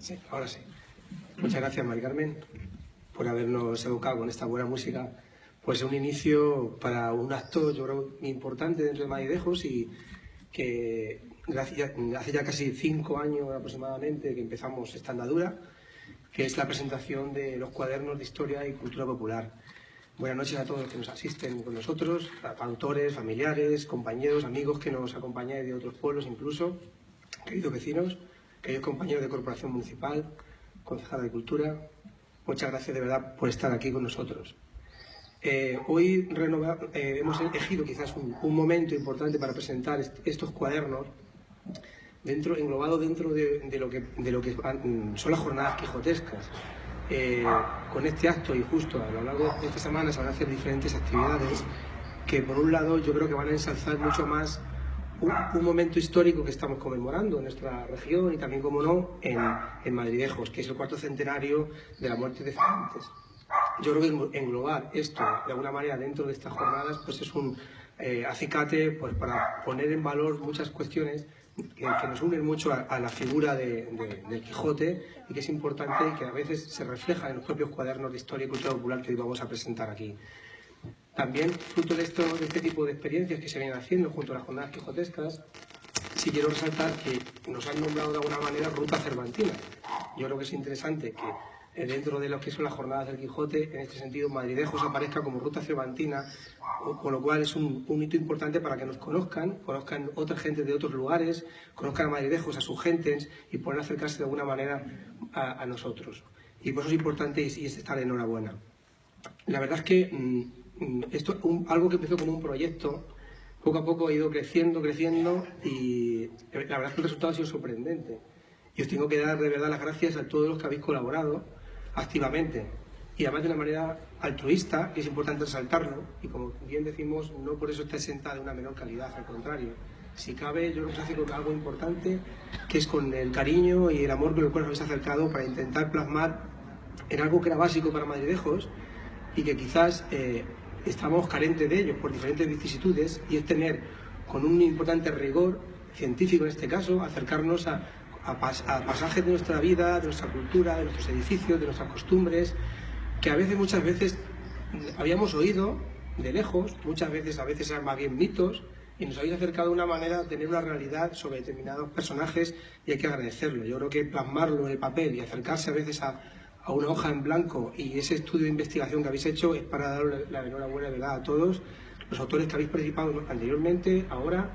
Sí, ahora sí. Muchas gracias, Mari Carmen, por habernos educado con esta buena música. Pues un inicio para un acto, yo creo, importante dentro de Madridejos y que hace ya casi 5 años aproximadamente que empezamos esta andadura, que es la presentación de los cuadernos de Historia y Cultura Popular. Buenas noches a todos los que nos asisten con nosotros, autores, familiares, compañeros, amigos que nos acompañáis de otros pueblos incluso, queridos vecinos, queridos compañeros de Corporación Municipal, concejala de Cultura. Muchas gracias de verdad por estar aquí con nosotros. Hoy hemos elegido quizás un momento importante para presentar estos cuadernos englobado dentro de lo que son las jornadas quijotescas. Con este acto y justo a lo largo de esta semana se van a hacer diferentes actividades que por un lado yo creo que van a ensalzar mucho más un momento histórico que estamos conmemorando en nuestra región y también, como no, en Madridejos, que es el 4º centenario de la muerte de Cervantes. Yo creo que englobar esto de alguna manera dentro de estas jornadas pues es un acicate pues, para poner en valor muchas cuestiones que nos unen mucho a la figura del Quijote y que es importante y que a veces se refleja en los propios cuadernos de Historia y Cultura Popular que hoy vamos a presentar aquí. También, fruto de este tipo de experiencias que se vienen haciendo junto a las jornadas quijotescas, sí quiero resaltar que nos han nombrado de alguna manera Ruta Cervantina. Yo creo que es interesante que dentro de lo que son las jornadas del Quijote, en este sentido, Madridejos aparezca como Ruta Cervantina, con lo cual es un hito importante para que nos conozcan otra gente de otros lugares, conozcan a Madridejos, a sus gentes y puedan acercarse de alguna manera a nosotros. Y por eso es importante y es estar enhorabuena. La verdad es que esto algo que empezó como un proyecto, poco a poco ha ido creciendo y la verdad es que el resultado ha sido sorprendente. Y os tengo que dar de verdad las gracias a todos los que habéis colaborado activamente y además de una manera altruista, que es importante resaltarlo, y como bien decimos, no por eso está exenta de una menor calidad, al contrario. Si cabe, yo creo que se hace con algo importante, que es con el cariño y el amor con el cual os habéis acercado para intentar plasmar en algo que era básico para Madridejos y que quizás estamos carentes de ello por diferentes vicisitudes, y es tener, con un importante rigor científico en este caso, acercarnos a pasajes de nuestra vida, de nuestra cultura, de nuestros edificios, de nuestras costumbres, que muchas veces habíamos oído de lejos, a veces eran más bien mitos, y nos habéis acercado de una manera a tener una realidad sobre determinados personajes y hay que agradecerlo. Yo creo que plasmarlo en el papel y acercarse a veces a una hoja en blanco y ese estudio de investigación que habéis hecho es para darle la enhorabuena, ¿verdad?, a todos los autores que habéis participado anteriormente, ahora,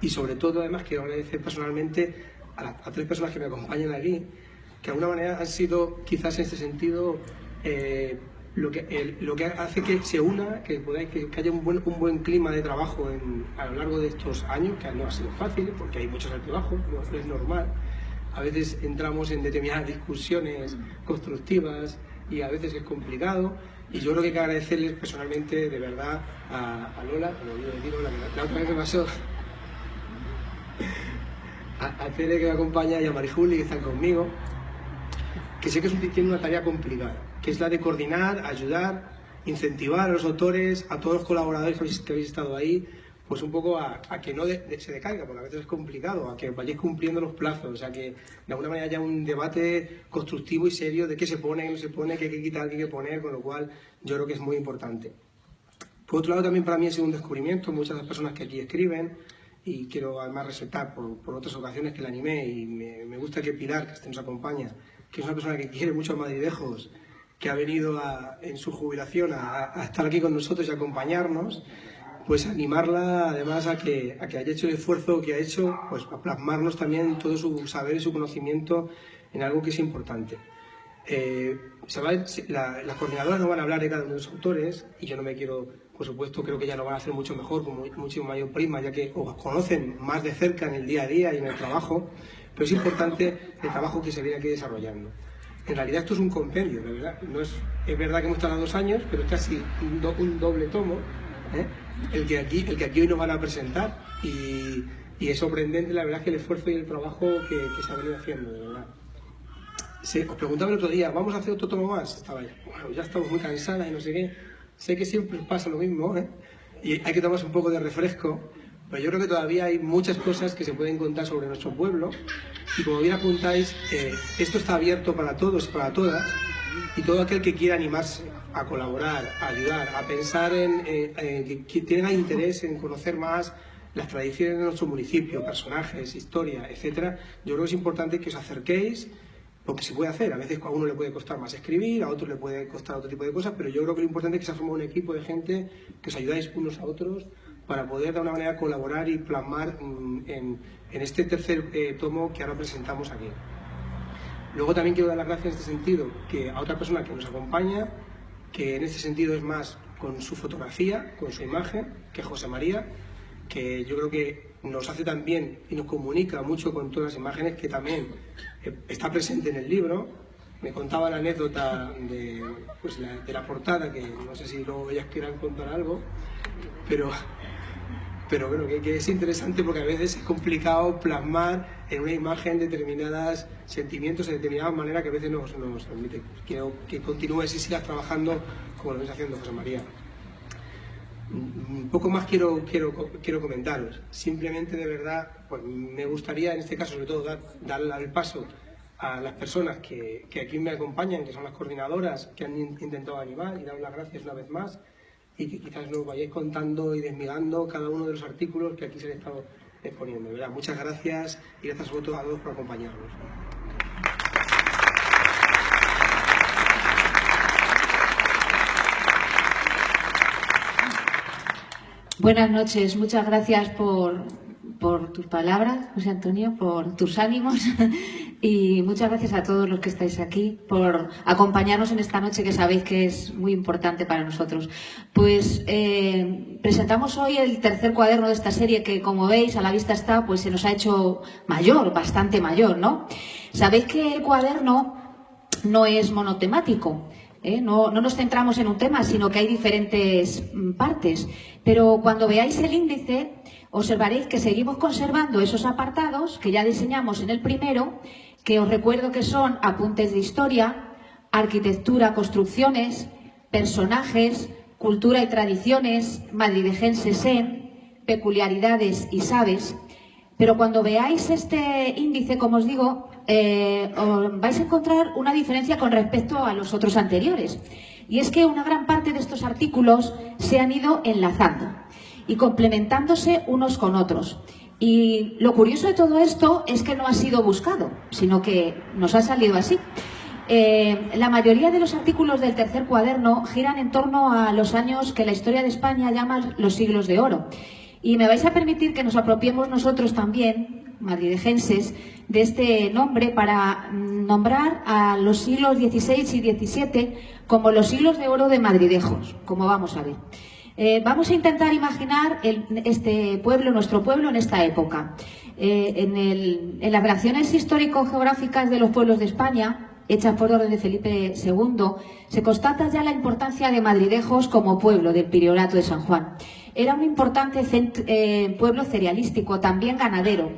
y sobre todo además quiero agradecer personalmente a 3 personas que me acompañan aquí, que de alguna manera han sido quizás en este sentido lo que hace que se una, que haya un buen clima de trabajo a lo largo de estos años, que no ha sido fácil porque hay muchos altibajos, no es normal. A veces entramos en determinadas discusiones constructivas y a veces es complicado, y yo creo que hay que agradecerles personalmente de verdad a Lola, como yo le digo, la otra vez me pasó, a Tere, que me acompaña, y a Marijuli, que están conmigo, que sé que tienen una tarea complicada, que es la de coordinar, ayudar, incentivar a los autores, a todos los colaboradores que habéis estado ahí, pues un poco a que no se decaiga, porque a veces es complicado, a que vayáis cumpliendo los plazos, a que de alguna manera haya un debate constructivo y serio de qué se pone, qué no se pone, qué hay que quitar, qué hay que poner, con lo cual yo creo que es muy importante. Por otro lado, también para mí ha sido un descubrimiento, muchas de las personas que aquí escriben, y quiero además resaltar por otras ocasiones que la animé, y me gusta que Pilar, que nos acompaña, que es una persona que quiere mucho a Madridejos, que ha venido en su jubilación a estar aquí con nosotros y acompañarnos, pues animarla además a que haya hecho el esfuerzo que ha hecho, pues para plasmarnos también todo su saber y su conocimiento en algo que es importante. Las coordinadoras no van a hablar de cada uno de los autores, y yo no me quiero, por supuesto, creo que ya lo van a hacer mucho mejor, con mucho mayor prima, ya que os conocen más de cerca en el día a día y en el trabajo, pero es importante el trabajo que se viene aquí desarrollando. En realidad esto es un compendio, de verdad. Es verdad que hemos tardado 2 años, pero es casi un doble tomo, el que aquí hoy nos van a presentar, y es sorprendente la verdad que el esfuerzo y el trabajo que se ha venido haciendo, de verdad. Os preguntaba el otro día, ¿vamos a hacer otro tomo más? Estaba ahí, bueno, ya estamos muy cansadas y no sé qué. Sé que siempre pasa lo mismo, y hay que tomarse un poco de refresco, Pero yo creo que todavía hay muchas cosas que se pueden contar sobre nuestro pueblo y, como bien apuntáis, esto está abierto para todos y para todas, y todo aquel que quiera animarse a colaborar, a ayudar, a pensar que tenga interés en conocer más las tradiciones de nuestro municipio, personajes, historia, etcétera. Yo creo que es importante que os acerquéis, porque se puede hacer. A veces a uno le puede costar más escribir, a otro le puede costar otro tipo de cosas, pero yo creo que lo importante es que se ha formado un equipo de gente que os ayudáis unos a otros para poder de alguna manera colaborar y plasmar en este tercer tomo que ahora presentamos aquí. Luego también quiero dar las gracias en este sentido a otra persona que nos acompaña, que en este sentido es más con su fotografía, con su imagen, que es José María, que yo creo que nos hace también y nos comunica mucho con todas las imágenes, que también está presente en el libro. Me contaba la anécdota de la portada, que no sé si luego ellas quieran contar algo, pero bueno, que es interesante porque a veces es complicado plasmar en una imagen determinados sentimientos de determinada manera que a veces nos permite. Quiero que continúes y sigas trabajando como lo estás haciendo, José María. Un poco más quiero comentaros. Simplemente, de verdad, pues me gustaría en este caso sobre todo dar el paso a las personas que aquí me acompañan, que son las coordinadoras que han intentado animar, y dar las gracias una vez más, y que quizás nos vayáis contando y desmigando cada uno de los artículos que aquí se les ha estado exponiendo. ¿Verdad? Muchas gracias y gracias a todos por acompañarnos. Buenas noches, muchas gracias por tus palabras, José Antonio, por tus ánimos y muchas gracias a todos los que estáis aquí por acompañarnos en esta noche que sabéis que es muy importante para nosotros. Pues presentamos hoy el tercer cuaderno de esta serie que, como veis, a la vista está, pues se nos ha hecho mayor, bastante mayor, ¿no? Sabéis que el cuaderno no es monotemático. No nos centramos en un tema, sino que hay diferentes partes. Pero cuando veáis el índice, observaréis que seguimos conservando esos apartados que ya diseñamos en el primero, que os recuerdo que son apuntes de historia, arquitectura, construcciones, personajes, cultura y tradiciones, madridejenses en, peculiaridades y sabes. Pero cuando veáis este índice, como os digo, os vais a encontrar una diferencia con respecto a los otros anteriores. Y es que una gran parte de estos artículos se han ido enlazando y complementándose unos con otros. Y lo curioso de todo esto es que no ha sido buscado, sino que nos ha salido así. La mayoría de los artículos del tercer cuaderno giran en torno a los años que la historia de España llama los siglos de oro. Y me vais a permitir que nos apropiemos nosotros también, madridejenses, de este nombre para nombrar a los siglos XVI y XVII como los siglos de oro de Madridejos, como vamos a ver. Vamos a intentar imaginar este pueblo, nuestro pueblo, en esta época. En las relaciones histórico-geográficas de los pueblos de España, hechas por orden de Felipe II, se constata ya la importancia de Madridejos como pueblo del Priorato de San Juan. Era un importante pueblo cerealístico, también ganadero.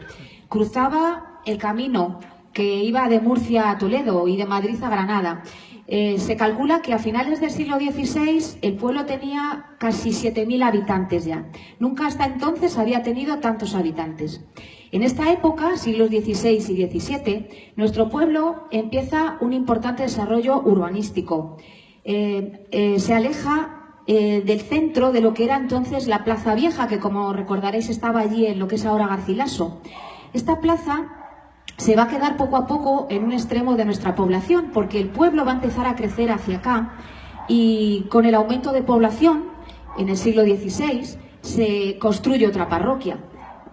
Cruzaba el camino que iba de Murcia a Toledo y de Madrid a Granada. Se calcula que a finales del siglo XVI el pueblo tenía casi 7.000 habitantes ya. Nunca hasta entonces había tenido tantos habitantes. En esta época, siglos XVI y XVII, nuestro pueblo empieza un importante desarrollo urbanístico. Se aleja del centro de lo que era entonces la Plaza Vieja, que, como recordaréis, estaba allí en lo que es ahora Garcilaso. Esta plaza se va a quedar poco a poco en un extremo de nuestra población, porque el pueblo va a empezar a crecer hacia acá, y con el aumento de población en el siglo XVI se construye otra parroquia.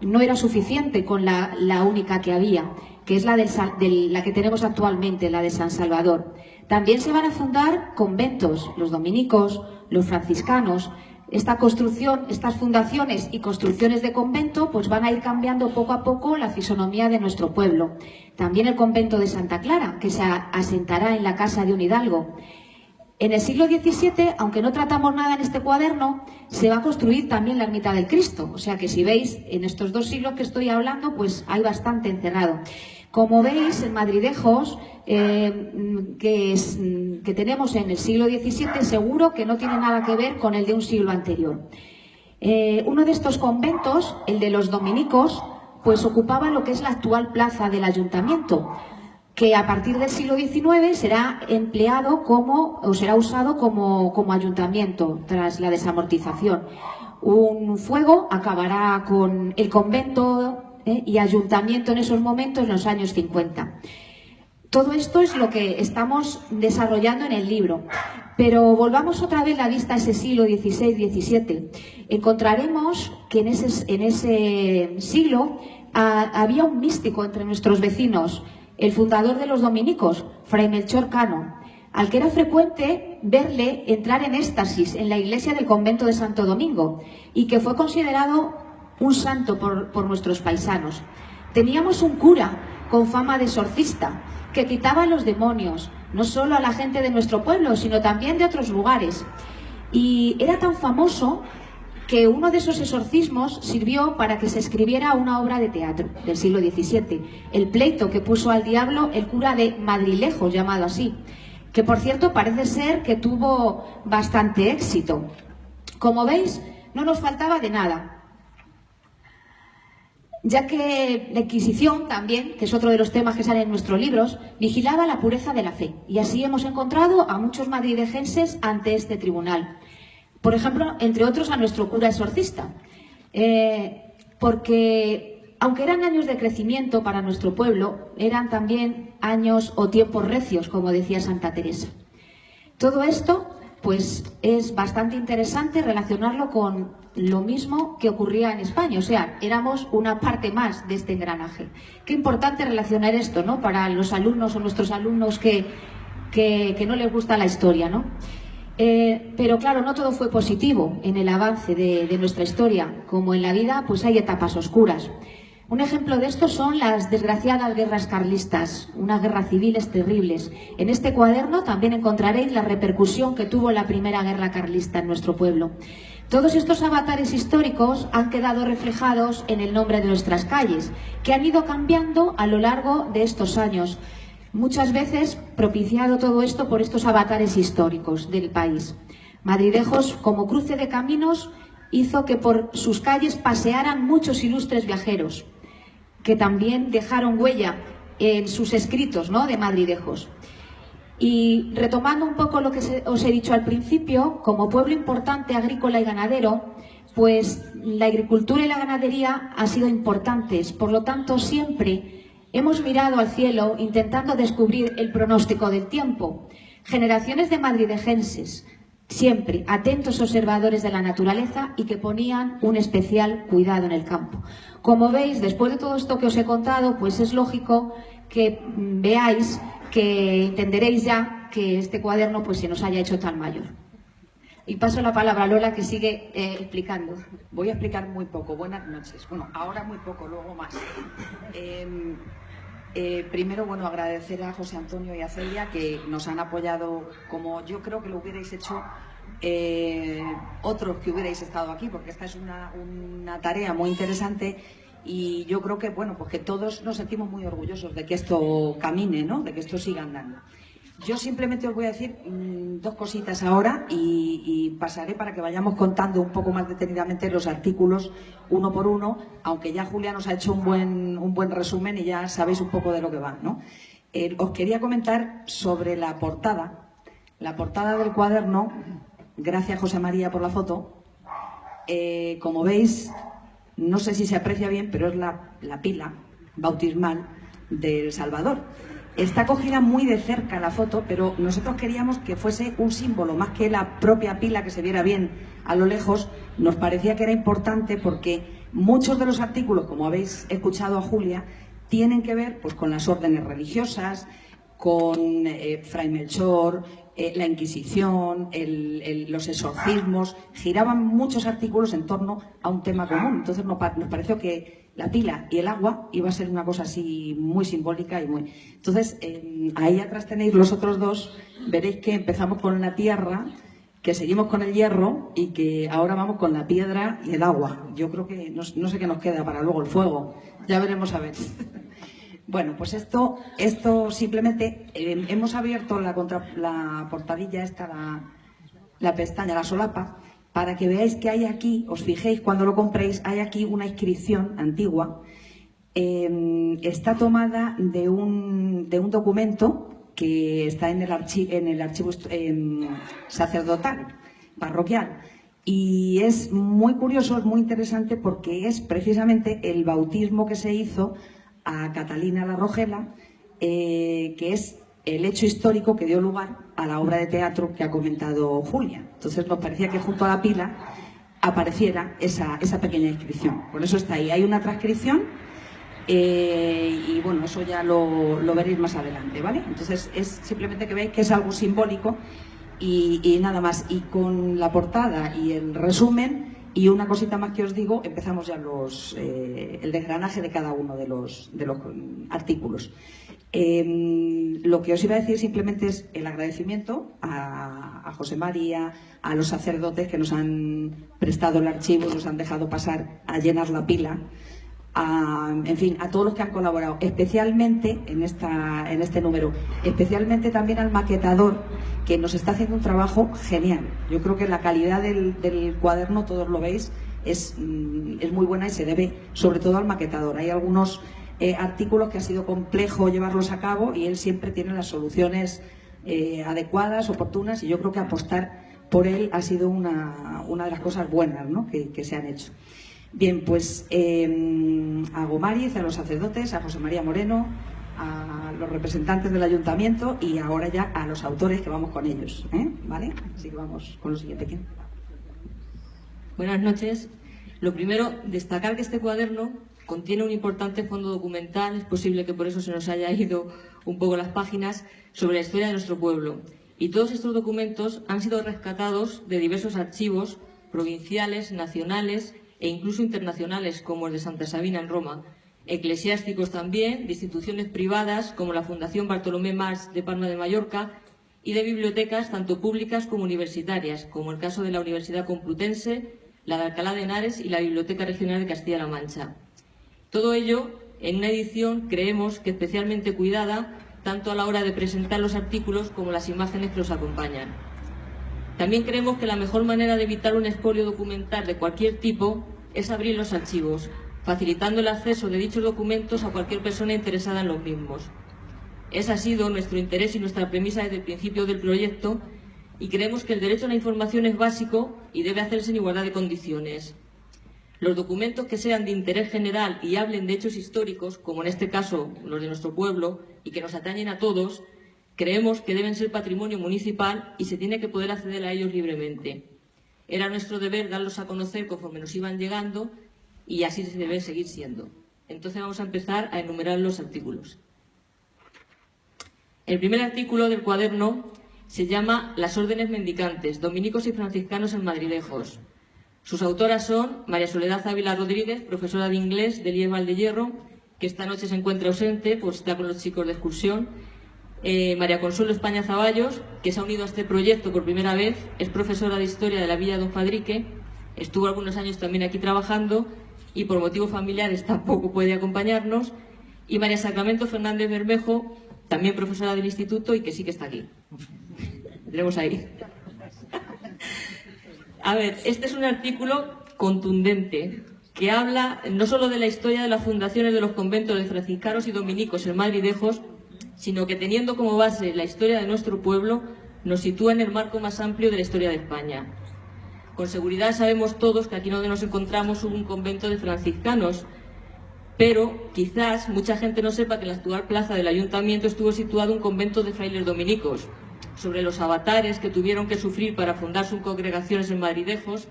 No era suficiente con la única que había, que es la que tenemos actualmente, la de San Salvador. También se van a fundar conventos, los dominicos, los franciscanos. Esta construcción, estas fundaciones y construcciones de convento, pues van a ir cambiando poco a poco la fisonomía de nuestro pueblo. También el convento de Santa Clara, que se asentará en la casa de un hidalgo. En el siglo XVII, aunque no tratamos nada en este cuaderno, se va a construir también la ermita del Cristo. O sea que, si veis, en estos 2 siglos que estoy hablando, pues hay bastante encerrado. Como veis, en Madridejos, que tenemos en el siglo XVII, seguro que no tiene nada que ver con el de un siglo anterior. Uno de estos conventos, el de los dominicos, pues ocupaba lo que es la actual plaza del ayuntamiento, que a partir del siglo XIX será empleado será usado como ayuntamiento tras la desamortización. Un fuego acabará con el convento y ayuntamiento en esos momentos, en los años 50. Todo esto es lo que estamos desarrollando en el libro. Pero volvamos otra vez la vista a ese siglo XVI-XVII. Encontraremos que en ese siglo había un místico entre nuestros vecinos, el fundador de los dominicos, Fray Melchor Cano, al que era frecuente verle entrar en éxtasis en la iglesia del convento de Santo Domingo y que fue considerado un santo por nuestros paisanos. Teníamos un cura con fama de exorcista que quitaba a los demonios, no solo a la gente de nuestro pueblo, sino también de otros lugares. Y era tan famoso que uno de esos exorcismos sirvió para que se escribiera una obra de teatro del siglo XVII, El pleito que puso al diablo el cura de Madrilejos, llamado así, que por cierto parece ser que tuvo bastante éxito. Como veis, no nos faltaba de nada, ya que la Inquisición también, que es otro de los temas que salen en nuestros libros, vigilaba la pureza de la fe. Y así hemos encontrado a muchos madrilejenses ante este tribunal. Por ejemplo, entre otros a nuestro cura exorcista. Porque, aunque eran años de crecimiento para nuestro pueblo, eran también años o tiempos recios, como decía Santa Teresa. Todo esto, pues, es bastante interesante relacionarlo con lo mismo que ocurría en España, o sea, éramos una parte más de este engranaje. Qué importante relacionar esto, ¿no?, para los alumnos o nuestros alumnos que no les gusta la historia, ¿no? Pero claro, no todo fue positivo en el avance de nuestra historia. Como en la vida, pues hay etapas oscuras. Un ejemplo de esto son las desgraciadas guerras carlistas, unas guerras civiles terribles. En este cuaderno también encontraréis la repercusión que tuvo la primera guerra carlista en nuestro pueblo. Todos estos avatares históricos han quedado reflejados en el nombre de nuestras calles, que han ido cambiando a lo largo de estos años. Muchas veces propiciado todo esto por estos avatares históricos del país. Madridejos, como cruce de caminos, hizo que por sus calles pasearan muchos ilustres viajeros, que también dejaron huella en sus escritos, ¿no?, de Madridejos. Y retomando un poco lo que os he dicho al principio, como pueblo importante agrícola y ganadero, pues la agricultura y la ganadería han sido importantes. Por lo tanto, siempre hemos mirado al cielo intentando descubrir el pronóstico del tiempo. Generaciones de madrilejenses, siempre atentos observadores de la naturaleza y que ponían un especial cuidado en el campo. Como veis, después de todo esto que os he contado, pues es lógico que veáis, que entenderéis ya que este cuaderno pues se nos haya hecho tan mayor. Y paso la palabra a Lola, que sigue explicando. Voy a explicar muy poco. Buenas noches. Bueno, ahora muy poco, luego más. Primero, bueno, agradecer a José Antonio y a Celia, que nos han apoyado como yo creo que lo hubierais hecho otros que hubierais estado aquí, porque esta es una tarea muy interesante. Y yo creo que, bueno, pues que todos nos sentimos muy orgullosos de que esto camine, ¿no?, de que esto siga andando. Yo simplemente os voy a decir dos cositas ahora y pasaré para que vayamos contando un poco más detenidamente los artículos uno por uno, aunque ya Julia nos ha hecho un buen resumen y ya sabéis un poco de lo que va, ¿no? Os quería comentar sobre la portada del cuaderno. Gracias, José María, por la foto. Como veis, no sé si se aprecia bien, pero es la pila bautismal del Salvador. Está cogida muy de cerca la foto, pero nosotros queríamos que fuese un símbolo, más que la propia pila que se viera bien a lo lejos. Nos parecía que era importante porque muchos de los artículos, como habéis escuchado a Julia, tienen que ver pues con las órdenes religiosas, con Fray Melchor, la Inquisición, los exorcismos. Giraban muchos artículos en torno a un tema común. Entonces nos pareció que la pila y el agua iba a ser una cosa así muy simbólica y muy... Entonces, ahí atrás tenéis los otros dos. Veréis que empezamos con la tierra, que seguimos con el hierro y que ahora vamos con la piedra y el agua. Yo creo que no sé qué nos queda para luego el fuego. Ya veremos a ver. Bueno, pues esto simplemente hemos abierto la portadilla esta, la pestaña, la solapa, para que veáis que hay aquí, os fijéis cuando lo compréis, hay aquí una inscripción antigua. Está tomada de un documento que está en el archivo sacerdotal, parroquial. Y es muy curioso, es muy interesante porque es precisamente el bautismo que se hizo a Catalina la Rogela, que es el hecho histórico que dio lugar a la obra de teatro que ha comentado Julia. Entonces nos parecía que junto a la pila apareciera esa pequeña inscripción. Por eso está ahí. Hay una transcripción y bueno, eso ya lo veréis más adelante, ¿vale? Entonces es simplemente que veáis que es algo simbólico y nada más. Y con la portada y el resumen y una cosita más que os digo, empezamos ya el desgranaje de cada uno de los artículos. Lo que os iba a decir simplemente es el agradecimiento a José María, a los sacerdotes que nos han prestado el archivo, nos han dejado pasar a llenar la pila, en fin, a todos los que han colaborado, especialmente en este número, especialmente también al maquetador, que nos está haciendo un trabajo genial. Yo creo que la calidad del cuaderno, todos lo veis, es muy buena y se debe sobre todo al maquetador. Hay algunos artículos que ha sido complejo llevarlos a cabo y él siempre tiene las soluciones adecuadas, oportunas, y yo creo que apostar por él ha sido una de las cosas buenas, ¿no?, que se han hecho. Bien, pues a Gomariz, a los sacerdotes, a José María Moreno, a los representantes del ayuntamiento y ahora ya a los autores, que vamos con ellos, ¿vale? Así que vamos con lo siguiente. ¿Quién? Buenas noches. Lo primero, destacar que este cuaderno contiene un importante fondo documental, es posible que por eso se nos haya ido un poco las páginas, sobre la historia de nuestro pueblo. Y todos estos documentos han sido rescatados de diversos archivos provinciales, nacionales e incluso internacionales, como el de Santa Sabina en Roma, eclesiásticos también, de instituciones privadas como la Fundación Bartolomé Mas de Palma de Mallorca, y de bibliotecas tanto públicas como universitarias, como el caso de la Universidad Complutense, la de Alcalá de Henares y la Biblioteca Regional de Castilla-La Mancha. Todo ello en una edición, creemos, que especialmente cuidada, tanto a la hora de presentar los artículos como las imágenes que los acompañan. También creemos que la mejor manera de evitar un expolio documental de cualquier tipo es abrir los archivos, facilitando el acceso de dichos documentos a cualquier persona interesada en los mismos. Ese ha sido nuestro interés y nuestra premisa desde el principio del proyecto, y creemos que el derecho a la información es básico y debe hacerse en igualdad de condiciones. Los documentos que sean de interés general y hablen de hechos históricos, como en este caso los de nuestro pueblo, y que nos atañen a todos, creemos que deben ser patrimonio municipal y se tiene que poder acceder a ellos libremente. Era nuestro deber darlos a conocer conforme nos iban llegando y así se debe seguir siendo. Entonces vamos a empezar a enumerar los artículos. El primer artículo del cuaderno se llama Las órdenes mendicantes, dominicos y franciscanos en Madridejos. Sus autoras son María Soledad Ávila Rodríguez, profesora de inglés del IES Valdehierro, que esta noche se encuentra ausente, pues está con los chicos de excursión. María Consuelo España Zaballos, que se ha unido a este proyecto por primera vez, es profesora de Historia de la Villa de Don Fadrique, estuvo algunos años también aquí trabajando y por motivos familiares tampoco puede acompañarnos. Y María Sacramento Fernández Bermejo, también profesora del instituto y que sí que está aquí. Tenemos ahí. A ver, este es un artículo contundente que habla no solo de la historia de las fundaciones de los conventos de franciscanos y dominicos en Madridejos, sino que teniendo como base la historia de nuestro pueblo, nos sitúa en el marco más amplio de la historia de España. Con seguridad sabemos todos que aquí donde nos encontramos hubo un convento de franciscanos, pero quizás mucha gente no sepa que en la actual plaza del ayuntamiento estuvo situado un convento de frailes dominicos. Sobre los avatares que tuvieron que sufrir para fundar sus congregaciones en Madridejos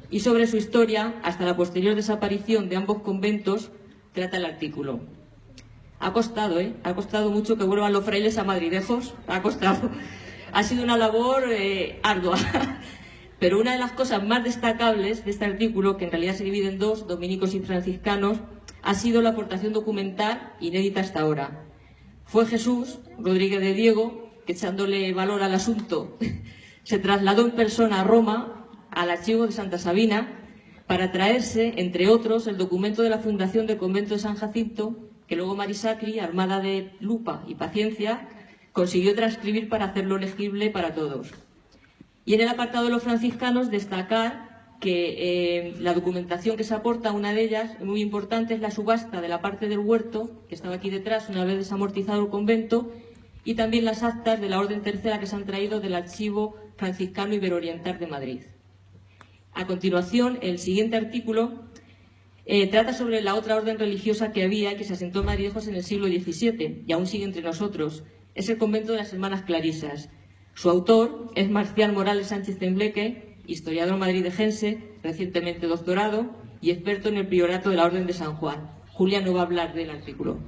y sobre su historia hasta la posterior desaparición de ambos conventos trata el artículo. Ha costado, ha costado mucho que vuelvan los frailes a Madridejos, ha costado. Ha sido una labor ardua. Pero una de las cosas más destacables de este artículo, que en realidad se divide en dos, dominicos y franciscanos, ha sido la aportación documental inédita hasta ahora. Fue Jesús Rodríguez de Diego, que echándole valor al asunto, se trasladó en persona a Roma, al archivo de Santa Sabina, para traerse, entre otros, el documento de la fundación del convento de San Jacinto, que luego Marisacri, armada de lupa y paciencia, consiguió transcribir para hacerlo legible para todos. Y en el apartado de los franciscanos, destacar que la documentación que se aporta, una de ellas, muy importante, es la subasta de la parte del huerto, que estaba aquí detrás, una vez desamortizado el convento, y también las actas de la Orden Tercera que se han traído del Archivo Franciscano Iberooriental de Madrid. A continuación, el siguiente artículo trata sobre la otra orden religiosa que había y que se asentó en Madridejos en el siglo XVII y aún sigue entre nosotros. Es el convento de las Hermanas Clarisas. Su autor es Marcial Morales Sánchez Tembleque, historiador madridejense, recientemente doctorado y experto en el priorato de la Orden de San Juan. Julia no va a hablar del artículo.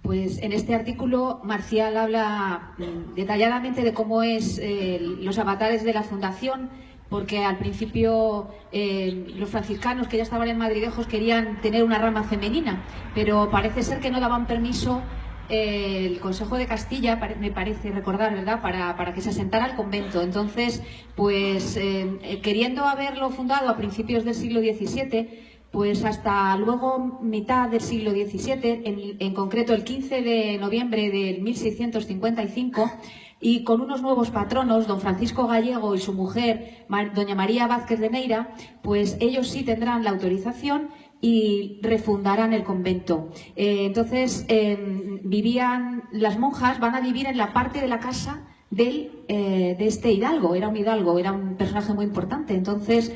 Pues en este artículo Marcial habla detalladamente de cómo es los avatares de la fundación, porque al principio los franciscanos que ya estaban en Madridejos querían tener una rama femenina, pero parece ser que no daban permiso el Consejo de Castilla, me parece recordar, ¿verdad?, para que se asentara el convento. Entonces, pues queriendo haberlo fundado a principios del siglo XVII, pues hasta luego mitad del siglo XVII, en concreto el 15 de noviembre de 1655, y con unos nuevos patronos, don Francisco Gallego y su mujer, doña María Vázquez de Neira, pues ellos sí tendrán la autorización y refundarán el convento. Entonces, las monjas van a vivir en la parte de la casa de este hidalgo. Era un hidalgo, era un personaje muy importante. Entonces,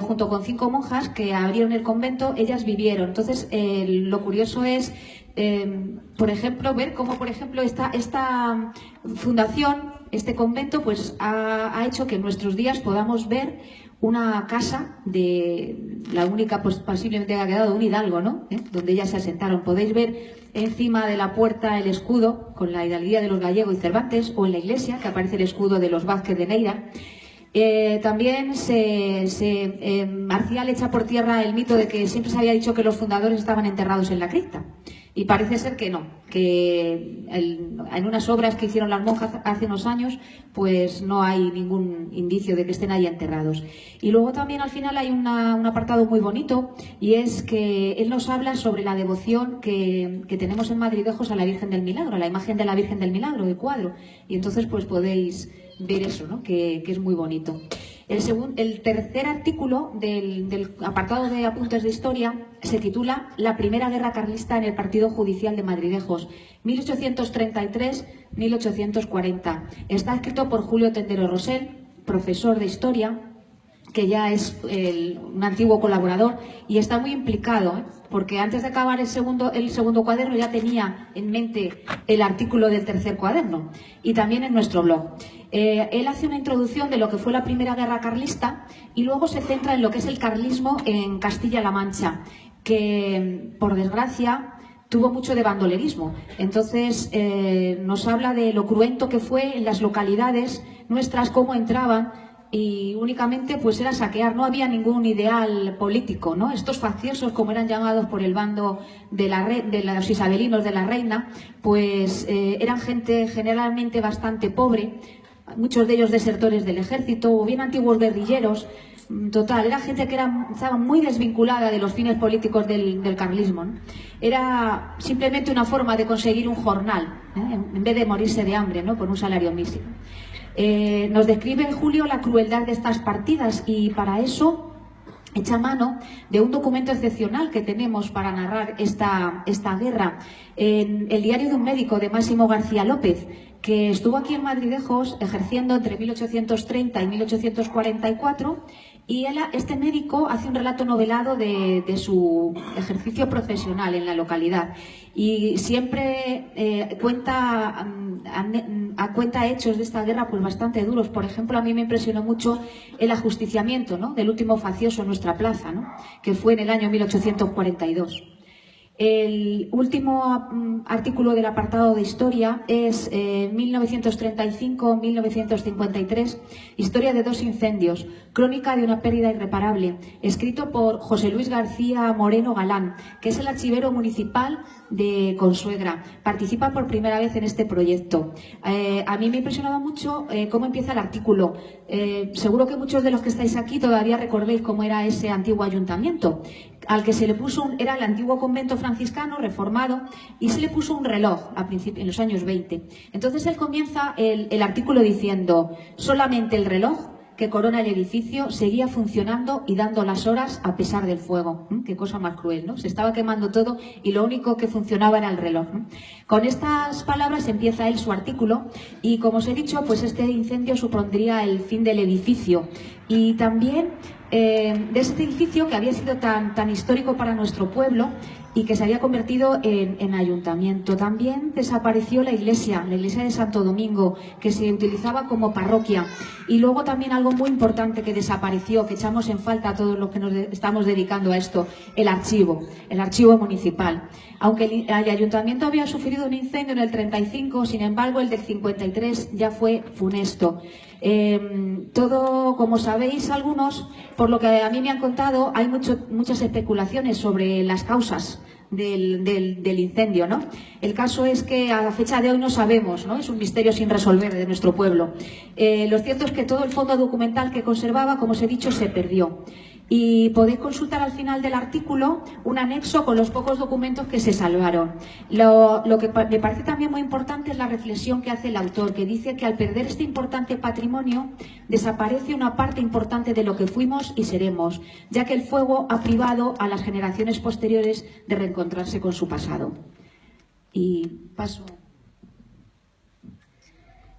junto con 5 monjas que abrieron el convento, ellas vivieron. Entonces, lo curioso es, por ejemplo, ver cómo, por ejemplo, esta fundación, este convento, pues ha hecho que en nuestros días podamos ver una casa de la única, pues posiblemente haya quedado un hidalgo, ¿no?, donde ellas se asentaron. Podéis ver encima de la puerta el escudo con la hidalguía de los Gallego y Cervantes, o en la iglesia que aparece el escudo de los Vázquez de Neira. También Marcial echa por tierra el mito de que siempre se había dicho que los fundadores estaban enterrados en la cripta. Y parece ser que no, que en unas obras que hicieron las monjas hace unos años, pues no hay ningún indicio de que estén ahí enterrados. Y luego también al final hay un apartado muy bonito, y es que él nos habla sobre la devoción que tenemos en Madridejos a la Virgen del Milagro, a la imagen de la Virgen del Milagro, de cuadro. Y entonces pues podéis ver eso, ¿no?, que es muy bonito. El tercer artículo del apartado de apuntes de historia se titula La Primera Guerra Carlista en el Partido Judicial de Madridejos, 1833-1840. Está escrito por Julio Tendero Rosell, profesor de historia, que ya es un antiguo colaborador y está muy implicado, porque antes de acabar el segundo cuaderno ya tenía en mente el artículo del tercer cuaderno, y también en nuestro blog. Él hace una introducción de lo que fue la Primera Guerra Carlista y luego se centra en lo que es el carlismo en Castilla-La Mancha, que por desgracia tuvo mucho de bandolerismo. Entonces nos habla de lo cruento que fue en las localidades nuestras, cómo entraban, y únicamente pues era saquear, no había ningún ideal político, ¿no? Estos facciosos, como eran llamados por el bando de los isabelinos de la reina, pues eran gente generalmente bastante pobre, muchos de ellos desertores del ejército o bien antiguos guerrilleros. Total, era gente que estaba muy desvinculada de los fines políticos del carlismo, ¿no? Era simplemente una forma de conseguir un jornal, en vez de morirse de hambre, ¿no?, por un salario mísero. Nos describe Julio la crueldad de estas partidas, y para eso echa mano de un documento excepcional que tenemos para narrar esta guerra, en el diario de un médico, de Máximo García López, que estuvo aquí en Madridejos ejerciendo entre 1830 y 1844, y este médico hace un relato novelado de su ejercicio profesional en la localidad, y siempre cuenta hechos de esta guerra pues bastante duros. Por ejemplo, a mí me impresionó mucho el ajusticiamiento, ¿no?, del último faccioso en nuestra plaza, ¿no?, que fue en el año 1842. El último artículo del apartado de historia es 1935-1953, Historia de 2 incendios, crónica de una pérdida irreparable, escrito por José Luis García Moreno Galán, que es el archivero municipal de Consuegra. Participa por primera vez en este proyecto. A mí me ha impresionado mucho cómo empieza el artículo. Seguro que muchos de los que estáis aquí todavía recordéis cómo era ese antiguo ayuntamiento, al que se le puso era el antiguo convento franciscano reformado, y se le puso un reloj en los años 20. Entonces él comienza el artículo diciendo: solamente el reloj que corona el edificio seguía funcionando y dando las horas a pesar del fuego. Qué cosa más cruel, ¿no? Se estaba quemando todo y lo único que funcionaba era el reloj. Con estas palabras empieza él su artículo y, como os he dicho, pues este incendio supondría el fin del edificio y también de este edificio que había sido tan histórico para nuestro pueblo y que se había convertido en ayuntamiento. También desapareció la iglesia de Santo Domingo, que se utilizaba como parroquia. Y luego también algo muy importante que desapareció, que echamos en falta a todos los que nos estamos dedicando a esto, el archivo municipal. Aunque el ayuntamiento había sufrido un incendio en el 35, sin embargo el del 53 ya fue funesto. Todo, como sabéis algunos, por lo que a mí me han contado, hay muchas especulaciones sobre las causas del incendio, ¿no? El caso es que a la fecha de hoy no sabemos, ¿no? Es un misterio sin resolver de nuestro pueblo. Lo cierto es que todo el fondo documental que conservaba, como os he dicho, se perdió. Y podéis consultar al final del artículo un anexo con los pocos documentos que se salvaron. Lo que me parece también muy importante es la reflexión que hace el autor, que dice que al perder este importante patrimonio desaparece una parte importante de lo que fuimos y seremos, ya que el fuego ha privado a las generaciones posteriores de reencontrarse con su pasado. Y paso.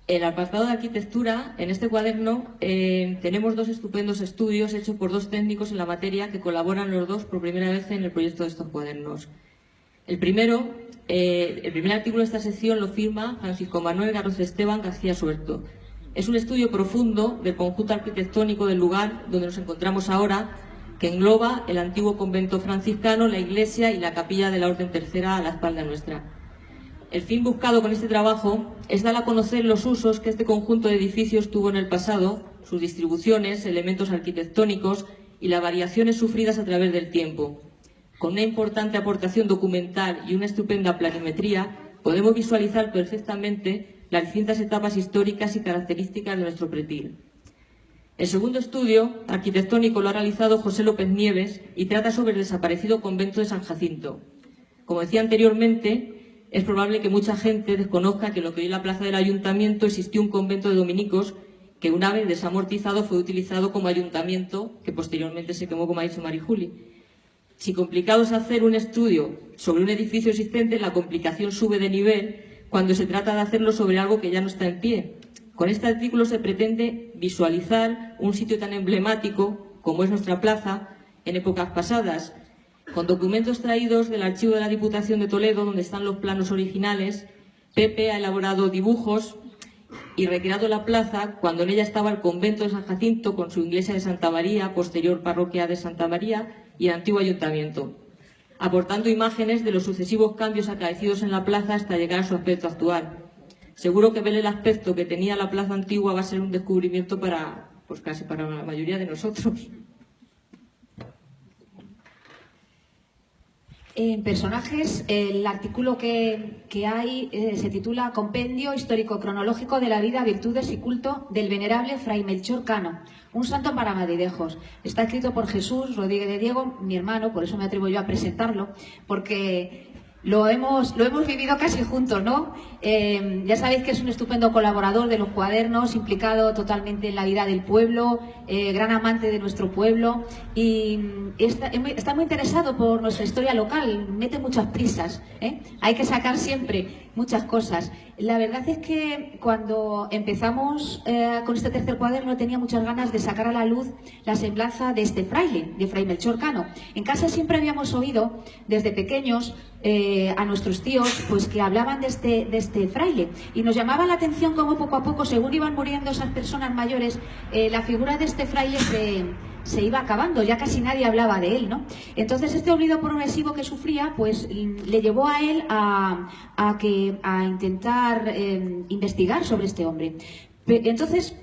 El apartado de arquitectura, en este cuaderno, tenemos dos estupendos estudios hechos por dos técnicos en la materia que colaboran los dos por primera vez en el proyecto de estos cuadernos. El primer artículo de esta sección lo firma Francisco Manuel Garroz Esteban García Suerto. Es un estudio profundo del conjunto arquitectónico del lugar donde nos encontramos ahora, que engloba el antiguo convento franciscano, la iglesia y la capilla de la Orden Tercera a la espalda nuestra. El fin buscado con este trabajo es dar a conocer los usos que este conjunto de edificios tuvo en el pasado, sus distribuciones, elementos arquitectónicos y las variaciones sufridas a través del tiempo. Con una importante aportación documental y una estupenda planimetría, podemos visualizar perfectamente las distintas etapas históricas y características de nuestro pretil. El segundo estudio arquitectónico lo ha realizado José López Nieves y trata sobre el desaparecido convento de San Jacinto. Como decía anteriormente, es probable que mucha gente desconozca que en lo que hoy es la plaza del ayuntamiento existió un convento de dominicos que, una vez desamortizado, fue utilizado como ayuntamiento, que posteriormente se quemó, como ha dicho Marijuli. Si complicado es hacer un estudio sobre un edificio existente, la complicación sube de nivel cuando se trata de hacerlo sobre algo que ya no está en pie. Con este artículo se pretende visualizar un sitio tan emblemático como es nuestra plaza en épocas pasadas, con documentos traídos del archivo de la Diputación de Toledo, donde están los planos originales. Pepe ha elaborado dibujos y recreado la plaza cuando en ella estaba el convento de San Jacinto con su iglesia de Santa María, posterior parroquia de Santa María y el antiguo ayuntamiento, aportando imágenes de los sucesivos cambios acaecidos en la plaza hasta llegar a su aspecto actual. Seguro que ver el aspecto que tenía la plaza antigua va a ser un descubrimiento casi para la mayoría de nosotros. En personajes, el artículo que hay se titula Compendio histórico-cronológico de la vida, virtudes y culto del venerable Fray Melchor Cano, un santo para Madridejos. Está escrito por Jesús Rodríguez de Diego, mi hermano, por eso me atrevo yo a presentarlo, porque lo hemos vivido casi juntos, ¿no? Ya sabéis que es un estupendo colaborador de los cuadernos, implicado totalmente en la vida del pueblo, gran amante de nuestro pueblo y está muy interesado por nuestra historia local, mete muchas prisas, ¿eh? Hay que sacar siempre muchas cosas. La verdad es que cuando empezamos con este tercer cuaderno tenía muchas ganas de sacar a la luz la semblanza de este fraile, de Fray Melchor Cano. En casa siempre habíamos oído desde pequeños a nuestros tíos pues que hablaban de este fraile y nos llamaba la atención cómo poco a poco, según iban muriendo esas personas mayores, la figura de este fraile se iba acabando, ya casi nadie hablaba de él, ¿no? Entonces este olvido progresivo que sufría pues le llevó a él a intentar investigar sobre este hombre. Entonces,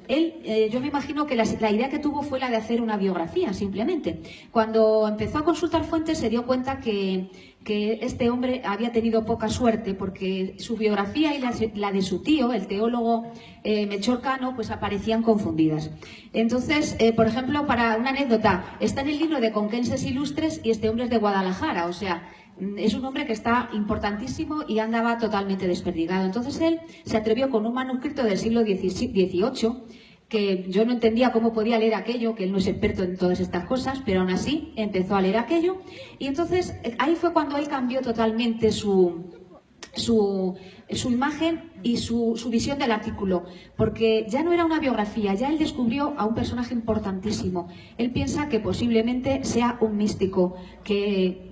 yo me imagino que la idea que tuvo fue la de hacer una biografía, simplemente. Cuando empezó a consultar fuentes se dio cuenta que este hombre había tenido poca suerte porque su biografía y la de su tío, el teólogo Melchor Cano, pues aparecían confundidas. Entonces, por ejemplo, para una anécdota, está en el libro de Conquenses Ilustres y este hombre es de Guadalajara, o sea, es un hombre que está importantísimo y andaba totalmente desperdigado. Entonces él se atrevió con un manuscrito del siglo XVIII que yo no entendía cómo podía leer aquello, que él no es experto en todas estas cosas, pero aún así empezó a leer aquello. Y entonces ahí fue cuando él cambió totalmente su imagen y su visión del artículo, porque ya no era una biografía, ya él descubrió a un personaje importantísimo. Él piensa que posiblemente sea un místico, que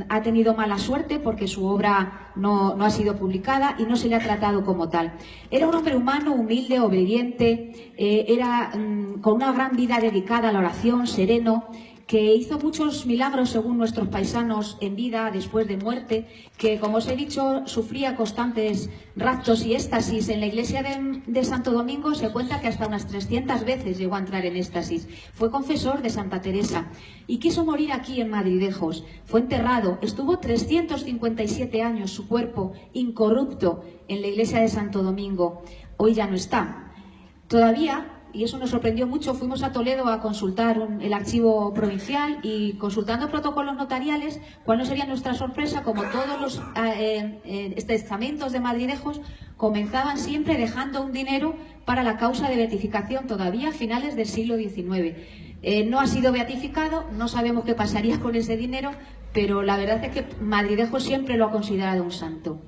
ha tenido mala suerte porque su obra no ha sido publicada y no se le ha tratado como tal. Era un hombre humano, humilde, obediente, era con una gran vida dedicada a la oración, sereno, que hizo muchos milagros según nuestros paisanos en vida, después de muerte, que, como os he dicho, sufría constantes raptos y éxtasis. En la iglesia de Santo Domingo se cuenta que hasta unas 300 veces llegó a entrar en éxtasis. Fue confesor de Santa Teresa y quiso morir aquí en Madridejos. Fue enterrado, estuvo 357 años su cuerpo incorrupto en la iglesia de Santo Domingo. Hoy ya no está. Todavía, y eso nos sorprendió mucho, fuimos a Toledo a consultar el archivo provincial y consultando protocolos notariales, ¿cuál no sería nuestra sorpresa? Como todos los testamentos de Madridejos comenzaban siempre dejando un dinero para la causa de beatificación, todavía a finales del siglo XIX. No ha sido beatificado, no sabemos qué pasaría con ese dinero, pero la verdad es que Madridejos siempre lo ha considerado un santo.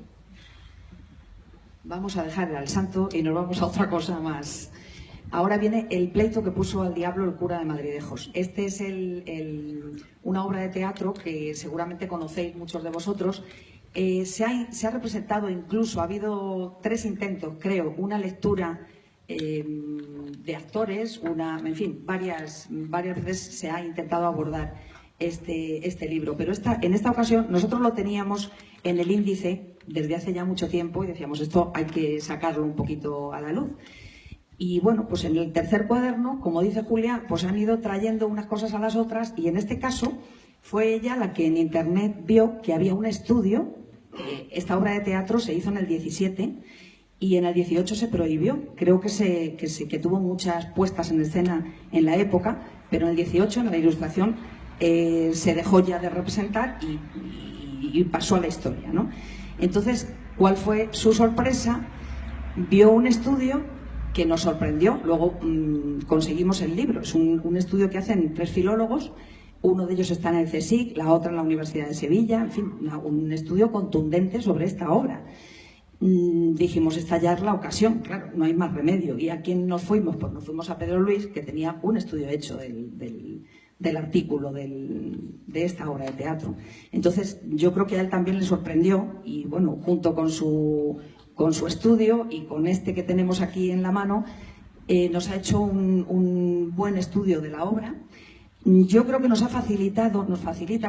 Vamos a dejar al santo y nos vamos a otra cosa más. Ahora viene el pleito que puso al diablo el cura de Madridejos. Este es una obra de teatro que seguramente conocéis muchos de vosotros. Se ha representado incluso, ha habido 3 intentos, creo, una lectura de actores, en fin, varias veces se ha intentado abordar este libro. Pero en esta ocasión nosotros lo teníamos en el índice desde hace ya mucho tiempo y decíamos, esto hay que sacarlo un poquito a la luz. Y bueno, pues en el tercer cuaderno, como dice Julia, pues han ido trayendo unas cosas a las otras y en este caso fue ella la que en internet vio que había un estudio. Esta obra de teatro se hizo en el 17 y en el 18 se prohibió. Creo que tuvo muchas puestas en escena en la época, pero en el 18, en la Ilustración, se dejó ya de representar y pasó a la historia, ¿no? Entonces, ¿cuál fue su sorpresa? Vio un estudio que nos sorprendió. Luego conseguimos el libro. Es un estudio que hacen 3 filólogos. Uno de ellos está en el CSIC, la otra en la Universidad de Sevilla. En fin, un estudio contundente sobre esta obra. Dijimos, esta ya es la ocasión, claro, no hay más remedio. ¿Y a quién nos fuimos? Pues nos fuimos a Pedro Luis, que tenía un estudio hecho del artículo de esta obra de teatro. Entonces, yo creo que a él también le sorprendió y, bueno, junto con su estudio y con este que tenemos aquí en la mano, nos ha hecho un buen estudio de la obra. Yo creo que nos facilita,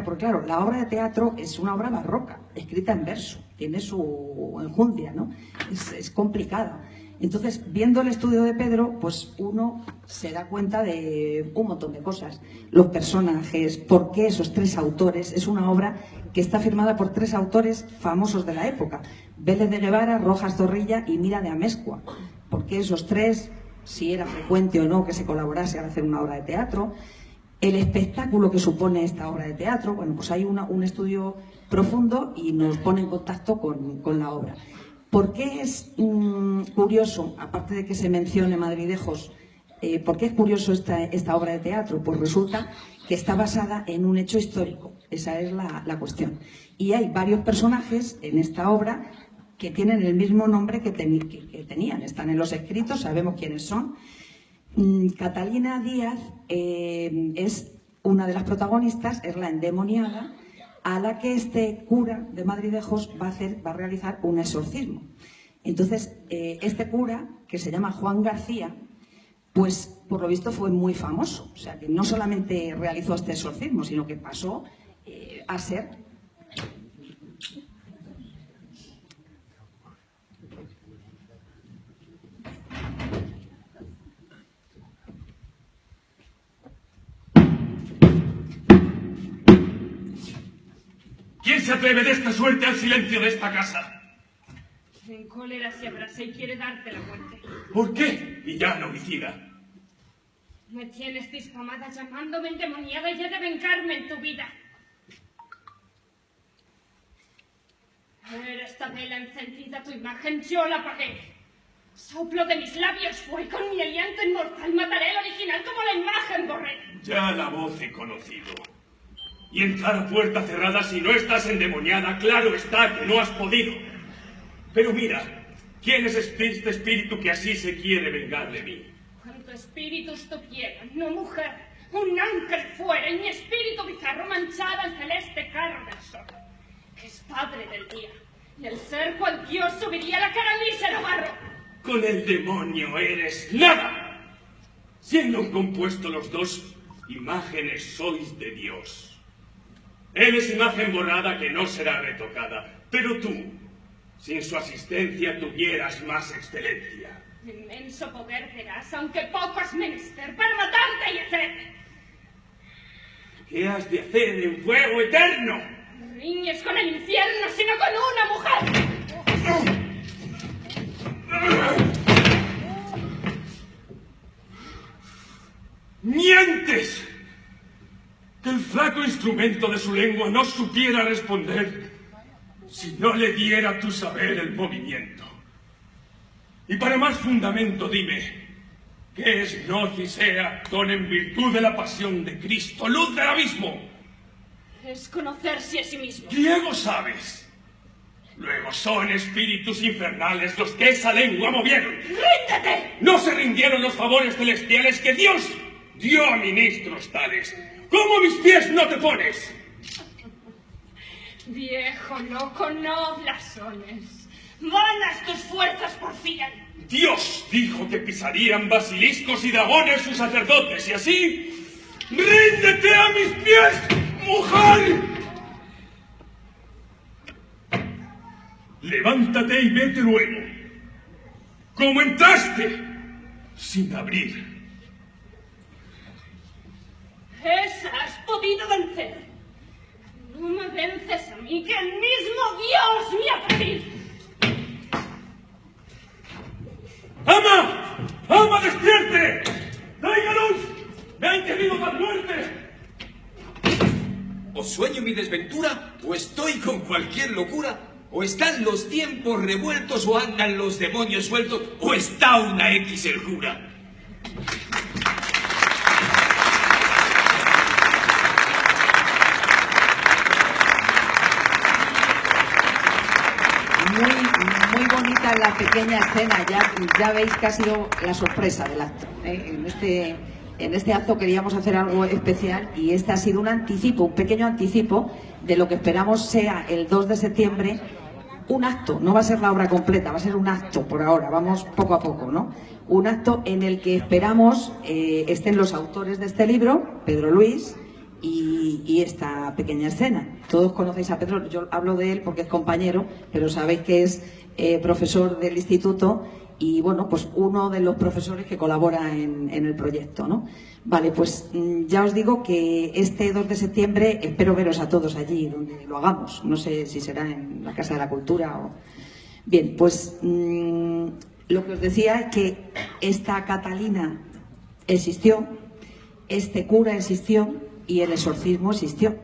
porque claro, la obra de teatro es una obra barroca, escrita en verso, tiene su enjundia, ¿no? Es complicada. Entonces, viendo el estudio de Pedro, pues uno se da cuenta de un montón de cosas. Los personajes, por qué esos 3 autores. Es una obra que está firmada por 3 autores famosos de la época. Vélez de Guevara, Rojas Zorrilla y Mira de Amezcua. ¿Por qué esos 3? Si era frecuente o no que se colaborase al hacer una obra de teatro. El espectáculo que supone esta obra de teatro. Bueno, pues hay un estudio profundo y nos pone en contacto con la obra. ¿Por qué es curioso, aparte de que se mencione Madridejos, por qué es curioso esta obra de teatro? Pues resulta que está basada en un hecho histórico. Esa es la cuestión. Y hay varios personajes en esta obra que tienen el mismo nombre que tenían. Están en los escritos, sabemos quiénes son. Catalina Díaz es una de las protagonistas, es la endemoniada, a la que este cura de Madridejos va a realizar un exorcismo. Entonces, este cura, que se llama Juan García, pues por lo visto fue muy famoso. O sea, que no solamente realizó este exorcismo, sino que pasó a ser... ¿Quién se atreve de esta suerte al silencio de esta casa? En cólera se abrasa y quiere darte la muerte. ¿Por qué, villana homicida? Me tienes difamada llamándome endemoniada y he de vengarme en tu vida. Era esta vela encendida, tu imagen yo la apagué. Soplo de mis labios fue, con mi aliento inmortal mataré el original como la imagen borré. Ya la voz he conocido. Y entrar a puerta cerrada si no estás endemoniada, claro está que no has podido. Pero mira, ¿quién es este espíritu que así se quiere vengar de mí? Cuanto espíritus tuvieran, no mujer, un ángel fuera, y mi espíritu bizarro manchara el celeste carro del sol, que es padre del día, y el ser cual Dios subiría la cara al mísero barro. Con el demonio eres nada. Siendo compuestos los dos, imágenes sois de Dios. Él es imagen borrada que no será retocada, pero tú, sin su asistencia, tuvieras más excelencia. Inmenso poder verás, aunque poco has menester, para matarte y hacer. ¿Qué has de hacer en fuego eterno? Riñes con el infierno, sino con una mujer. ¡Mientes! Que el flaco instrumento de su lengua no supiera responder si no le diera a tu saber el movimiento. Y para más fundamento dime, ¿qué es Nochisea don en virtud de la pasión de Cristo, luz del abismo? Es conocerse a sí mismo. Griego sabes. Luego son espíritus infernales los que esa lengua movieron. ¡Ríndete! No se rindieron los favores celestiales que Dios dio a ministros tales. ¿Cómo mis pies no te pones? Viejo loco, no blasones. Vanas tus fuerzas porfían. Dios dijo que pisarían basiliscos y dragones sus sacerdotes, y así... ¡Ríndete a mis pies, mujer! Levántate y vete luego. Como entraste, sin abrir. Esa has podido vencer. No me vences a mí, que el mismo Dios me ha pedido. ¡Ama! ¡Ama, despierte! ¡Traiga luz! ¡Me han querido dar muerte! O sueño mi desventura, o estoy con cualquier locura, o están los tiempos revueltos, o andan los demonios sueltos, o está una X el cura. Muy bonita la pequeña escena, ya veis que ha sido la sorpresa del acto. En este acto queríamos hacer algo especial y este ha sido un anticipo, un pequeño anticipo de lo que esperamos sea el 2 de septiembre un acto, no va a ser la obra completa, va a ser un acto por ahora, vamos poco a poco, ¿no? Un acto en el que esperamos estén los autores de este libro, Pedro Luis, y esta pequeña escena. Todos conocéis a Pedro, yo hablo de él porque es compañero, pero sabéis que es profesor del instituto y, bueno, pues uno de los profesores que colabora en el proyecto, ¿no? Vale, pues ya os digo que este 2 de septiembre espero veros a todos allí donde lo hagamos. No sé si será en la Casa de la Cultura o... Bien, pues lo que os decía es que esta Catalina existió, este cura existió y el exorcismo existió.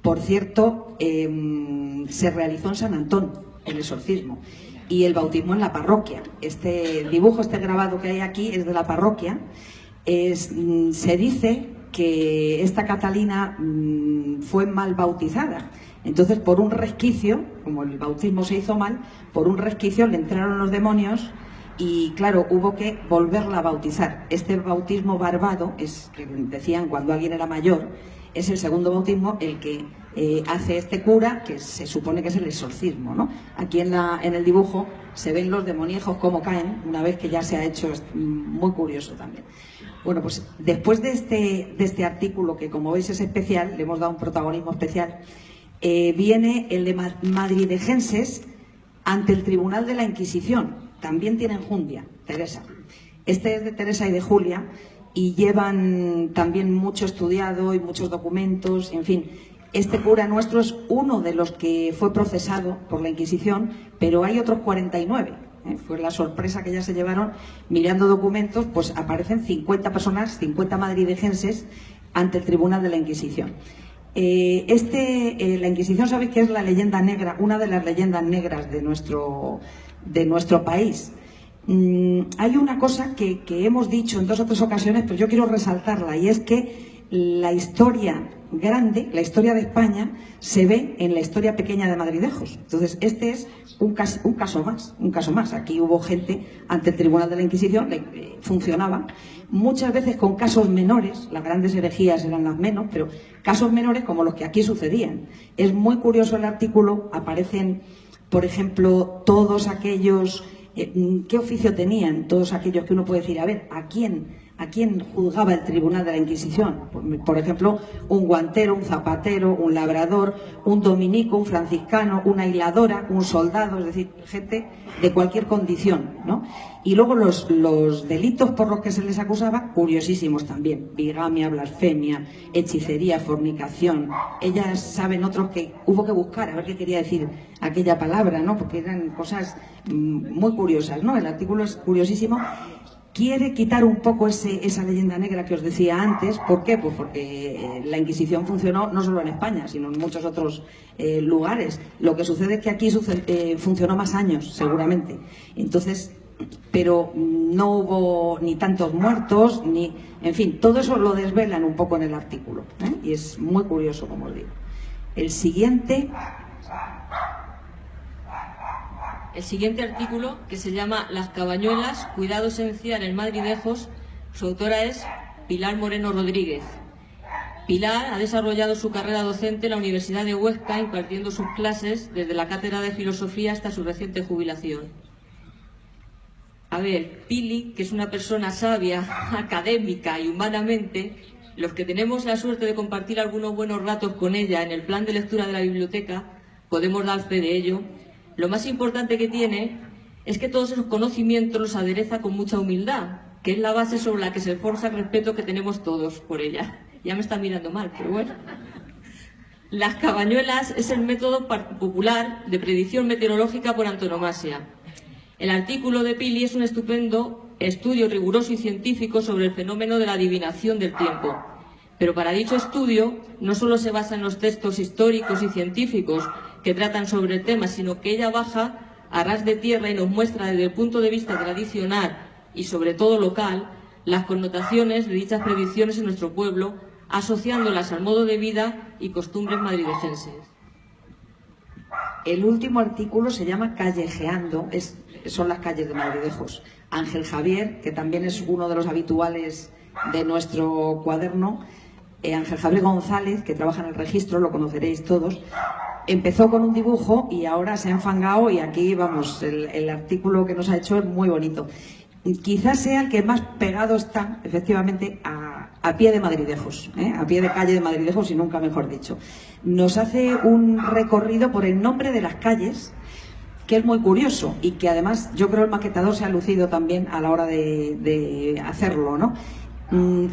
Por cierto, se realizó en San Antón el exorcismo y el bautismo en la parroquia. Este dibujo, este grabado que hay aquí es de la parroquia. Se dice que esta Catalina fue mal bautizada. Entonces, por un resquicio, como el bautismo se hizo mal, por un resquicio le entraron los demonios y, claro, hubo que volverla a bautizar. Este bautismo barbado, es que decían cuando alguien era mayor, es el segundo bautismo el que hace este cura, que se supone que es el exorcismo, ¿no? Aquí en el dibujo se ven los demoniejos cómo caen, una vez que ya se ha hecho, es muy curioso también. Bueno, pues después de este artículo, que como veis es especial, le hemos dado un protagonismo especial, viene el de madridejenses ante el Tribunal de la Inquisición. También tiene enjundia, Teresa. Este es de Teresa y de Julia y llevan también mucho estudiado y muchos documentos, en fin. Este cura nuestro es uno de los que fue procesado por la Inquisición, pero hay otros 49. Fue la sorpresa que ya se llevaron mirando documentos, pues aparecen 50 personas, 50 madridejenses ante el Tribunal de la Inquisición. La Inquisición, sabéis que es la leyenda negra, una de las leyendas negras de nuestro país. hay una cosa que hemos dicho en 2 o 3 ocasiones, pero yo quiero resaltarla, y es que la historia grande, la historia de España, se ve en la historia pequeña de Madridejos. Entonces, este es un caso más. Aquí hubo gente ante el Tribunal de la Inquisición, funcionaba, muchas veces con casos menores, las grandes herejías eran las menos, pero casos menores como los que aquí sucedían. Es muy curioso el artículo, aparecen, por ejemplo, todos aquellos, ¿qué oficio tenían? Todos aquellos que uno puede decir, a ver, ¿a quién juzgaba el Tribunal de la Inquisición? Por ejemplo, un guantero, un zapatero, un labrador, un dominico, un franciscano, una hiladora, un soldado, es decir, gente de cualquier condición, ¿no? Y luego los delitos por los que se les acusaba, curiosísimos también: bigamia, blasfemia, hechicería, fornicación. Ellas saben otros que hubo que buscar a ver qué quería decir aquella palabra, ¿no? Porque eran cosas muy curiosas, ¿no? El artículo es curiosísimo. Quiere quitar un poco esa leyenda negra que os decía antes. ¿Por qué? Pues porque la Inquisición funcionó no solo en España, sino en muchos otros lugares. Lo que sucede es que aquí funcionó más años, seguramente. Entonces, pero no hubo ni tantos muertos, ni... En fin, todo eso lo desvelan un poco en el artículo, ¿eh? Y es muy curioso, como os digo. El siguiente artículo, que se llama Las Cabañuelas, cuidado esencial en Madridejos, su autora es Pilar Moreno Rodríguez. Pilar ha desarrollado su carrera docente en la Universidad de Huesca, impartiendo sus clases desde la cátedra de filosofía hasta su reciente jubilación. A ver, Pili, que es una persona sabia, académica y humanamente, los que tenemos la suerte de compartir algunos buenos ratos con ella en el plan de lectura de la biblioteca, podemos dar fe de ello. Lo más importante que tiene es que todos esos conocimientos los adereza con mucha humildad, que es la base sobre la que se forja el respeto que tenemos todos por ella. Ya me está mirando mal, pero bueno. Las Cabañuelas es el método popular de predicción meteorológica por antonomasia. El artículo de Pili es un estupendo estudio riguroso y científico sobre el fenómeno de la adivinación del tiempo. Pero para dicho estudio no solo se basa en los textos históricos y científicos que tratan sobre el tema, sino que ella baja a ras de tierra y nos muestra desde el punto de vista tradicional y sobre todo local las connotaciones de dichas predicciones en nuestro pueblo, asociándolas al modo de vida y costumbres madrileñenses. El último artículo se llama Callejeando, son las calles de Madridejos. Ángel Javier, que también es uno de los habituales de nuestro cuaderno, Ángel Javier González, que trabaja en el registro, lo conoceréis todos, empezó con un dibujo y ahora se ha enfangado, y aquí, vamos, el artículo que nos ha hecho es muy bonito. Quizás sea el que más pegado está, efectivamente, a pie de Madridejos, a pie de calle de Madridejos, y nunca mejor dicho. Nos hace un recorrido por el nombre de las calles, que es muy curioso y que además yo creo el maquetador se ha lucido también a la hora de hacerlo, ¿no?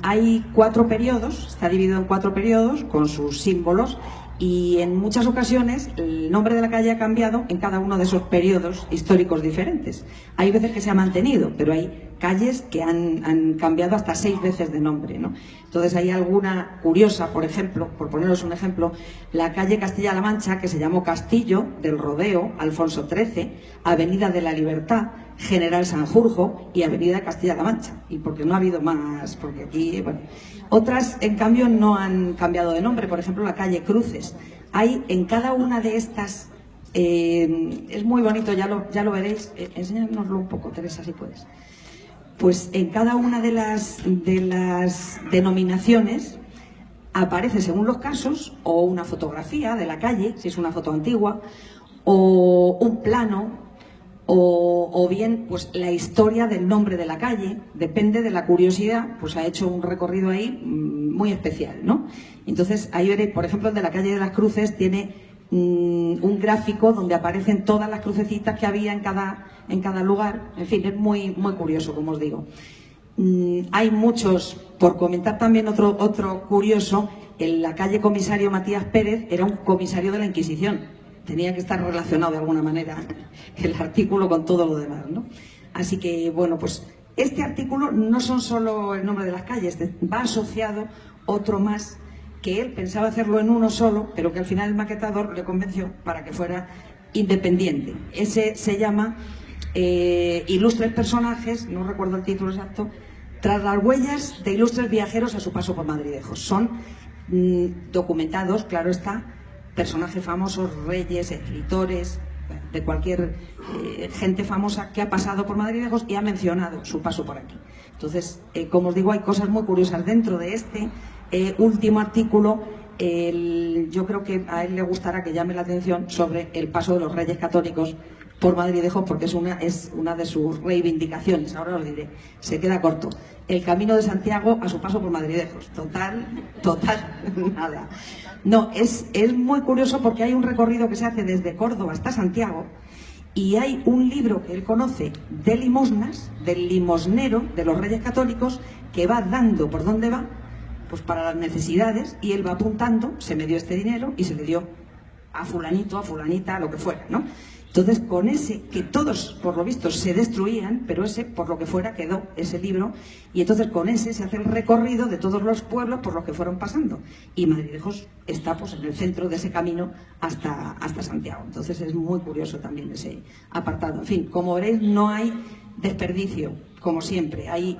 Hay 4 periodos, está dividido en 4 periodos con sus símbolos, y en muchas ocasiones el nombre de la calle ha cambiado en cada uno de esos periodos históricos diferentes. Hay veces que se ha mantenido, pero hay calles que han cambiado hasta 6 veces de nombre, ¿no? Entonces hay alguna curiosa, por ejemplo, por poneros un ejemplo, la calle Castilla-La Mancha, que se llamó Castillo del Rodeo, Alfonso XIII, Avenida de la Libertad, General Sanjurjo y Avenida Castilla-La Mancha. Y porque no ha habido más, porque aquí, bueno... Otras, en cambio, no han cambiado de nombre. Por ejemplo, la calle Cruces. Hay en cada una de estas... es muy bonito, ya lo veréis. Enséñanoslo un poco, Teresa, si puedes. Pues en cada una de las denominaciones aparece, según los casos, o una fotografía de la calle, si es una foto antigua, o un plano, o bien pues la historia del nombre de la calle. Depende de la curiosidad, pues ha hecho un recorrido ahí muy especial, ¿no? Entonces ahí veréis, por ejemplo, el de la calle de las Cruces tiene un gráfico donde aparecen todas las crucecitas que había en cada lugar. En fin, es muy, muy curioso, como os digo. Hay muchos, por comentar también otro curioso, en la calle Comisario Matías Pérez era un comisario de la Inquisición. Tenía que estar relacionado de alguna manera el artículo con todo lo demás, ¿no? Así que, bueno, pues este artículo no son solo el nombre de las calles, va asociado otro más, que él pensaba hacerlo en uno solo, pero que al final el maquetador le convenció para que fuera independiente. Ese se llama ilustres personajes, no recuerdo el título exacto, tras las huellas de ilustres viajeros a su paso por Madridejos. Son documentados, claro está, personajes famosos, reyes, escritores, de cualquier gente famosa que ha pasado por Madridejos y ha mencionado su paso por aquí. Entonces, como os digo, hay cosas muy curiosas dentro de este último artículo. Yo creo que a él le gustará que llame la atención sobre el paso de los reyes católicos por Madridejos, porque es una de sus reivindicaciones. Ahora os diré, se queda corto. El camino de Santiago a su paso por Madridejos. Total, nada. No, es muy curioso porque hay un recorrido que se hace desde Córdoba hasta Santiago y hay un libro que él conoce de limosnas, del limosnero de los reyes católicos, que va dando por dónde va, pues para las necesidades, y él va apuntando, se me dio este dinero y se le dio a fulanito, a fulanita, a lo que fuera, ¿no? Entonces, con ese, que todos, por lo visto, se destruían, pero ese, por lo que fuera, quedó ese libro, y entonces con ese se hace el recorrido de todos los pueblos por los que fueron pasando. Y Madridejos está pues en el centro de ese camino hasta Santiago. Entonces es muy curioso también ese apartado. En fin, como veréis, no hay desperdicio, como siempre. Hay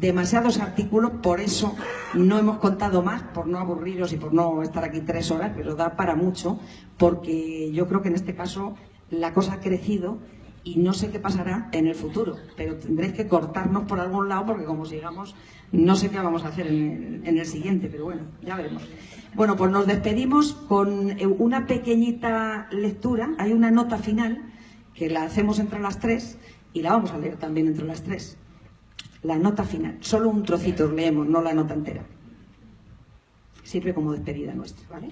demasiados artículos, por eso no hemos contado más, por no aburriros y por no estar aquí 3 horas, pero da para mucho, porque yo creo que en este caso la cosa ha crecido y no sé qué pasará en el futuro, pero tendréis que cortarnos por algún lado, porque como sigamos, no sé qué vamos a hacer en el siguiente, pero bueno, ya veremos. Bueno, pues nos despedimos con una pequeñita lectura. Hay una nota final que la hacemos entre las 3 y la vamos a leer también entre las 3. La nota final, solo un trocito os leemos, no la nota entera. Sirve como despedida nuestra, ¿vale?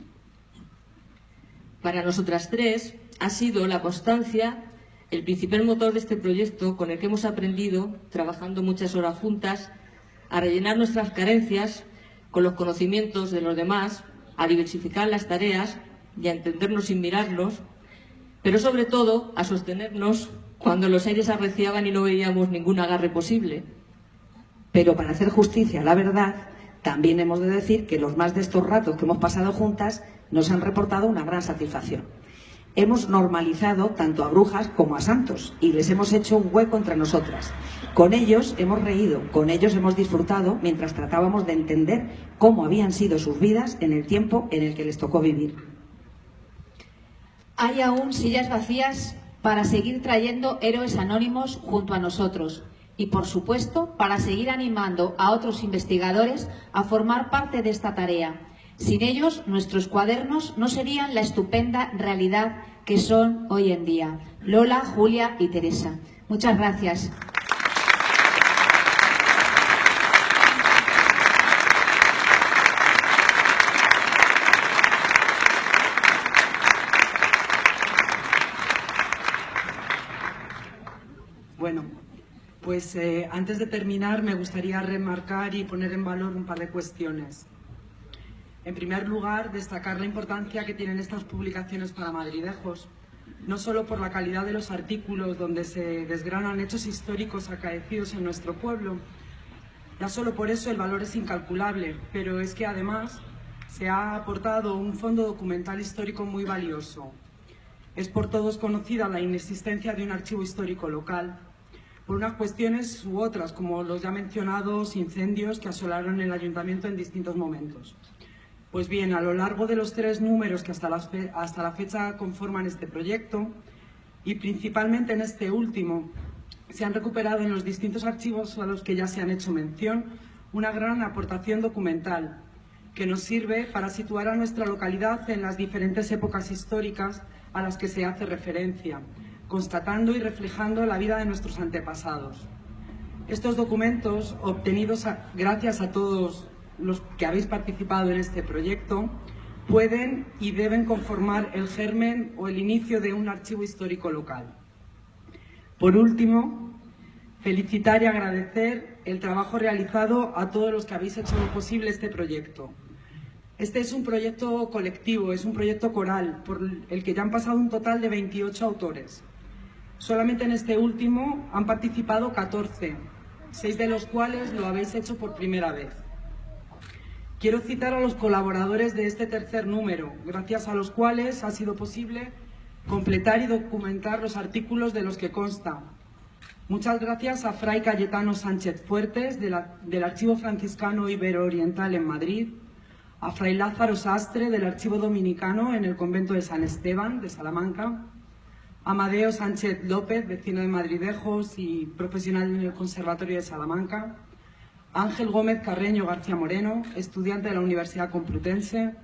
Para nosotras 3 ha sido la constancia el principal motor de este proyecto, con el que hemos aprendido, trabajando muchas horas juntas, a rellenar nuestras carencias con los conocimientos de los demás, a diversificar las tareas y a entendernos sin mirarnos, pero sobre todo a sostenernos cuando los aires arreciaban y no veíamos ningún agarre posible. Pero para hacer justicia a la verdad, también hemos de decir que los más de estos ratos que hemos pasado juntas nos han reportado una gran satisfacción. Hemos normalizado tanto a brujas como a santos y les hemos hecho un hueco entre nosotras. Con ellos hemos reído, con ellos hemos disfrutado mientras tratábamos de entender cómo habían sido sus vidas en el tiempo en el que les tocó vivir. Hay aún sillas vacías para seguir trayendo héroes anónimos junto a nosotros. Y, por supuesto, para seguir animando a otros investigadores a formar parte de esta tarea. Sin ellos, nuestros cuadernos no serían la estupenda realidad que son hoy en día. Lola, Julia y Teresa. Muchas gracias. Bueno, pues antes de terminar me gustaría remarcar y poner en valor un par de cuestiones. En primer lugar, destacar la importancia que tienen estas publicaciones para Madridejos, no solo por la calidad de los artículos donde se desgranan hechos históricos acaecidos en nuestro pueblo. Ya solo por eso el valor es incalculable, pero es que además se ha aportado un fondo documental histórico muy valioso. Es por todos conocida la inexistencia de un archivo histórico local, por unas cuestiones u otras, como los ya mencionados incendios que asolaron el ayuntamiento en distintos momentos. Pues bien, a lo largo de los 3 números que hasta la fecha conforman este proyecto, y principalmente en este último, se han recuperado en los distintos archivos a los que ya se han hecho mención una gran aportación documental que nos sirve para situar a nuestra localidad en las diferentes épocas históricas a las que se hace referencia, constatando y reflejando la vida de nuestros antepasados. Estos documentos, obtenidos gracias a todos los que habéis participado en este proyecto, pueden y deben conformar el germen o el inicio de un archivo histórico local. Por último, felicitar y agradecer el trabajo realizado a todos los que habéis hecho posible este proyecto. Este es un proyecto colectivo, es un proyecto coral, por el que ya han pasado un total de 28 autores. Solamente en este último han participado 14, 6 de los cuales lo habéis hecho por primera vez. Quiero citar a los colaboradores de este tercer número, gracias a los cuales ha sido posible completar y documentar los artículos de los que consta. Muchas gracias a Fray Cayetano Sánchez Fuertes, del Archivo Franciscano Ibero-Oriental en Madrid, a Fray Lázaro Sastre, del Archivo Dominicano en el Convento de San Esteban de Salamanca, a Amadeo Sánchez López, vecino de Madridejos y profesional en el Conservatorio de Salamanca, a Ángel Gómez Carreño García Moreno, estudiante de la Universidad Complutense,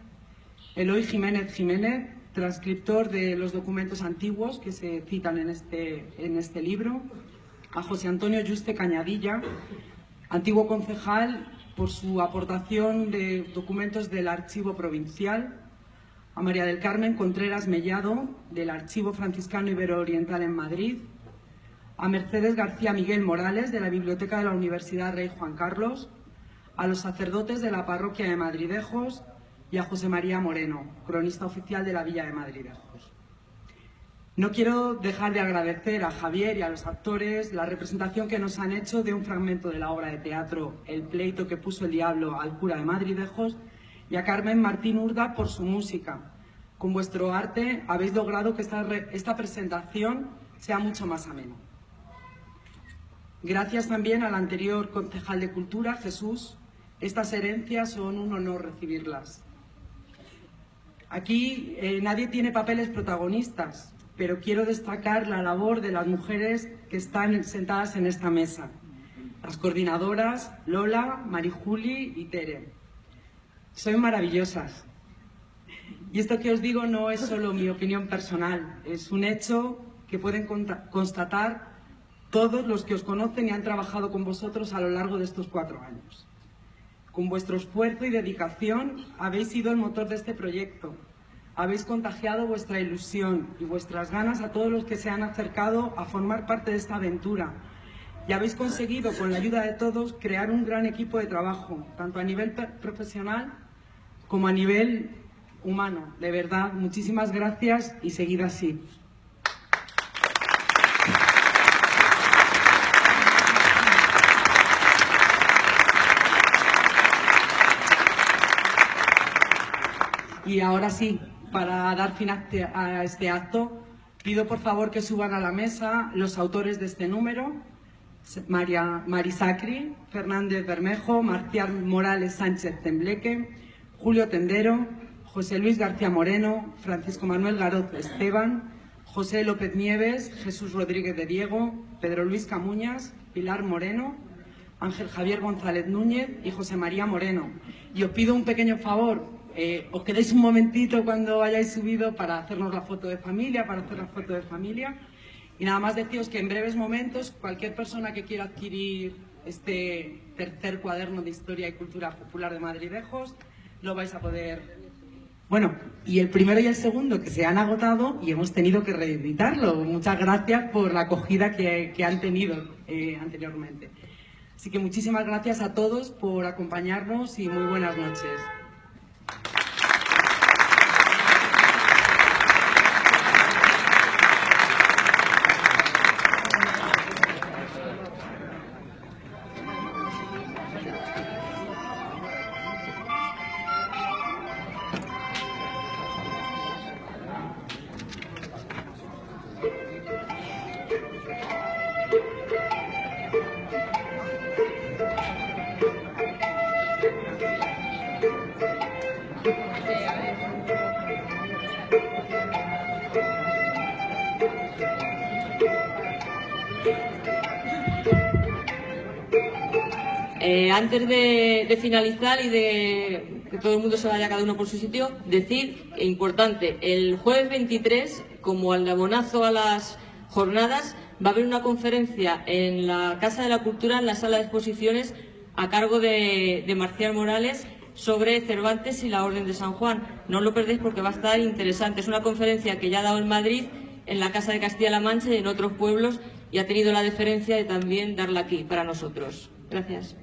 Eloy Jiménez Jiménez, transcriptor de los documentos antiguos que se citan en este libro, a José Antonio Yuste Cañadilla, antiguo concejal, por su aportación de documentos del Archivo Provincial, a María del Carmen Contreras Mellado, del Archivo Franciscano Ibero-Oriental en Madrid, a Mercedes García Miguel Morales, de la Biblioteca de la Universidad Rey Juan Carlos, a los sacerdotes de la Parroquia de Madridejos y a José María Moreno, cronista oficial de la Villa de Madridejos. No quiero dejar de agradecer a Javier y a los actores la representación que nos han hecho de un fragmento de la obra de teatro El pleito que puso el diablo al cura de Madridejos, y a Carmen Martín Urda por su música. Con vuestro arte habéis logrado que esta presentación sea mucho más amena. Gracias también al anterior concejal de Cultura, Jesús. Estas herencias son un honor recibirlas. Aquí nadie tiene papeles protagonistas, pero quiero destacar la labor de las mujeres que están sentadas en esta mesa. Las coordinadoras Lola, Marijuli y Tere. Sois maravillosas. Y esto que os digo no es solo mi opinión personal, es un hecho que pueden constatar todos los que os conocen y han trabajado con vosotros a lo largo de estos 4 años. Con vuestro esfuerzo y dedicación habéis sido el motor de este proyecto. Habéis contagiado vuestra ilusión y vuestras ganas a todos los que se han acercado a formar parte de esta aventura. Y habéis conseguido, con la ayuda de todos, crear un gran equipo de trabajo, tanto a nivel profesional como a nivel humano. De verdad, muchísimas gracias y seguid así. Y ahora sí, para dar fin a este acto, pido por favor que suban a la mesa los autores de este número: Mari Sacri, Fernández Bermejo, Marcial Morales Sánchez Tembleque, Julio Tendero, José Luis García Moreno, Francisco Manuel Garoz Esteban, José López Nieves, Jesús Rodríguez de Diego, Pedro Luis Camuñas, Pilar Moreno, Ángel Javier González Núñez y José María Moreno. Y os pido un pequeño favor, os quedéis un momentito cuando hayáis subido para hacernos la foto de familia, Y nada más deciros que en breves momentos cualquier persona que quiera adquirir este tercer cuaderno de Historia y Cultura Popular de Madridejos lo vais a poder. Bueno, y el primero y el segundo que se han agotado y hemos tenido que reeditarlo. Muchas gracias por la acogida que han tenido anteriormente. Así que muchísimas gracias a todos por acompañarnos y muy buenas noches. Antes de finalizar y de que todo el mundo se vaya cada uno por su sitio, decir, importante, el jueves 23, como aldabonazo a las jornadas, va a haber una conferencia en la Casa de la Cultura, en la sala de exposiciones, a cargo de Marcial Morales, sobre Cervantes y la Orden de San Juan. No os lo perdéis porque va a estar interesante. Es una conferencia que ya ha dado en Madrid, en la Casa de Castilla-La Mancha y en otros pueblos, y ha tenido la deferencia de también darla aquí para nosotros. Gracias.